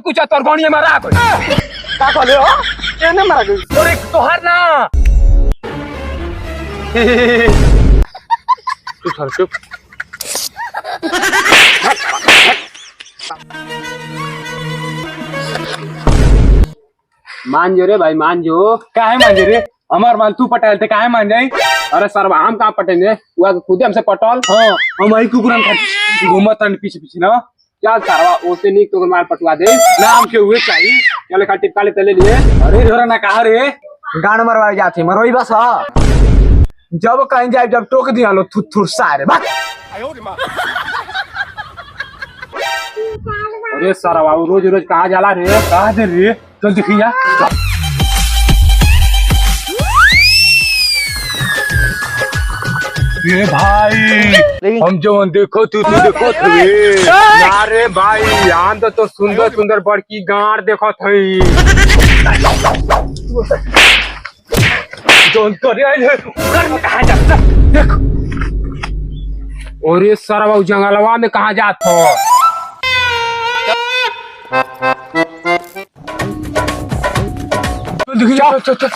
कुछ तोर गणिया मारा कोई का कहले हो केने मारा गई तोरे तोहार ना तू सर चुप मान जो रे भाई मान जो काहे मान रे हमार माल तू पटाल थे काहे मान जाई अरे सर हम कहाँ पटेंगे वो खुद हमसे पटल हां हम आई कुकुरन खा घूमत रन पीछे पीछे ना क्या सारवा ओसे नीक तो माल पटवा दे नाम के हुए चाहिए चले खा टिपका ले तले लिए अरे रे ना कहा रे गान मरवा जाती मरोई बस जब कहीं जाए जब टोक दिया लो थुथुर सारे अरे सारवा रोज रोज कहाँ जाला रे कहा दे रे चल देखिया ये भाई हम जो देखो तू देखो अरे भाई यहाँ तो सुंदर सुंदर बड़की गाड़ देखो थई जोन करे आइले घर में कहां जाता देखो और ये सारा जंगलवा में कहाँ जात हो चल चल चल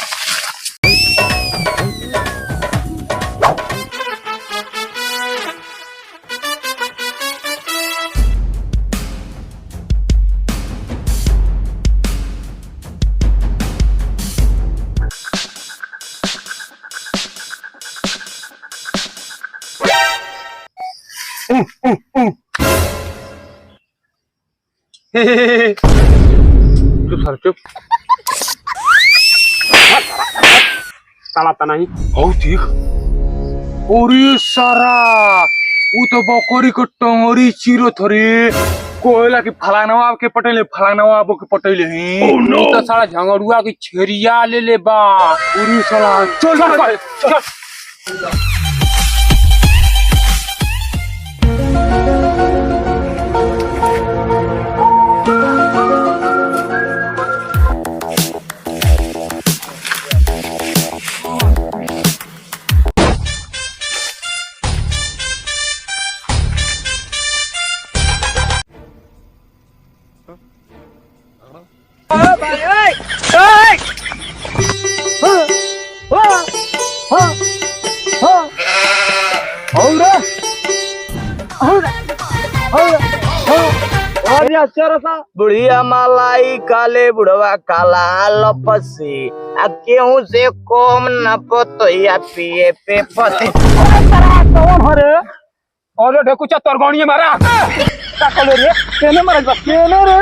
चुप सर चुप साला तना ही हो ठीक और ये सारा वो तो बकरी को टंगरी चिरो थरे कोयला की फलानवा के पटेले फलानवा के पटेले हैं तो साला झंगड़ुआ की छेरिया ले बा पूरी साला चल बुढ़िया मलाई काले बुढ़वा काला लपसी केहू से कम न पतोया पिए पे पते कौन हो रे अरे ढेकुचा तोर गणिया मारा का कहले रे केने मारे केने रे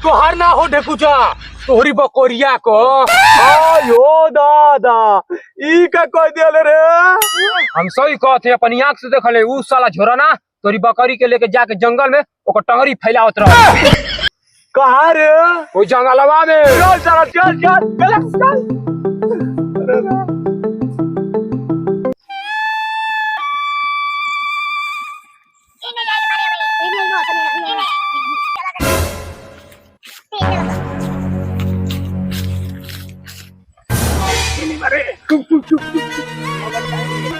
तोहार ना हो ढेकुचा तोहरी बकोरिया को आयो दादा ई का कह दिले रे हम सही कहते अपनी आंख से देखले उ साला झोरा ना तोरी बकरी के लेके जाके जंगल में ओकर टंगरी फैलावत रह कहां रे वो जंगलवा में चल साला चल चल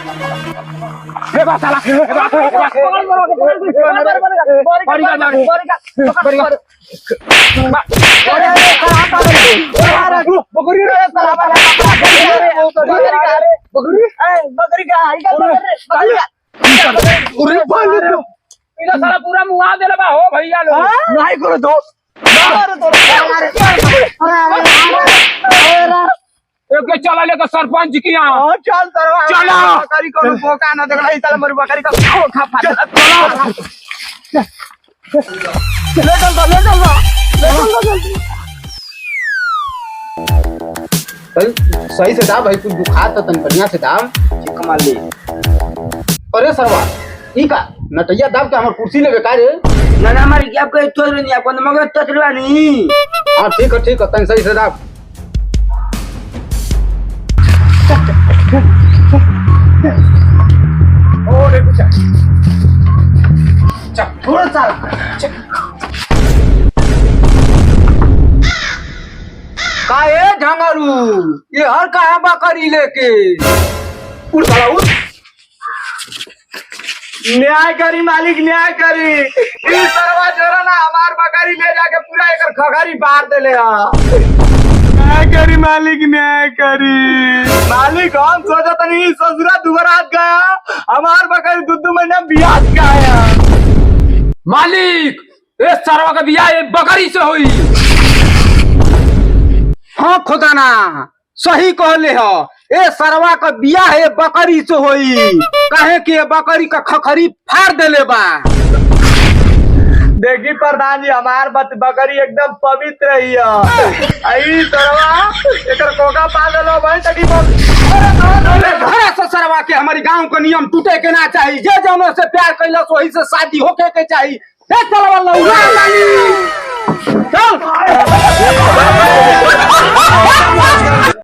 हे बा साला हे बा परिका जा परिका बकरी रे साला बकरी का आई का अरे बाल इला साला पूरा मुआ देले बा हो भैया लो नहीं करो दो एक चला लेकर सरपंच की यहाँ चल चलो बकरी को भोका ना देखला ई साला मर बकरी का खा फा ले चल सही से दाब भाई कुछ दुखा तो तन बढ़िया से दाब कमाल ले अरे सरवा ई का नटैया दाब के हमर कुर्सी लेवे का रे ना ना हमारी क्या कोई तो नहीं आपको मगर तचलवा नहीं हां ठीक है तन सही से दाब ओरे कुछ चल थोड़ा सा काहे झंगरू ये हर काहे बकरी लेके उड़ साला उड़ न्याय करी मालिक, न्याय करी। ई सरवा जोरा ना हमार बकरी ले जाके पूरा एकर खगरी बाहर देले हा। न्याय करी मालिक, न्याय करी। मालिक हम सोचा तनी ससुरा दुबरात गया, हमार बकरी दूध महीना बियाज का आया। मालिक ए सरवा का बियाह एक बकरी से हुई। हाँ खुदाना सही कहले हो, ए सरवा का बियाह है बकरी से होई। कहे कि ये बकरी का खखरी फाड़ देले बा। देखी प्रधान जी, हमार बकरी एकदम पवित्र ही है। आई सरवा एकर कोका पागल हो भाई तकी घरे से सरवा के हमारी गांव का नियम टूटे के ना चाहिए। जे जौनो से प्यार कैलस वही से शादी होके के चाहिए। चल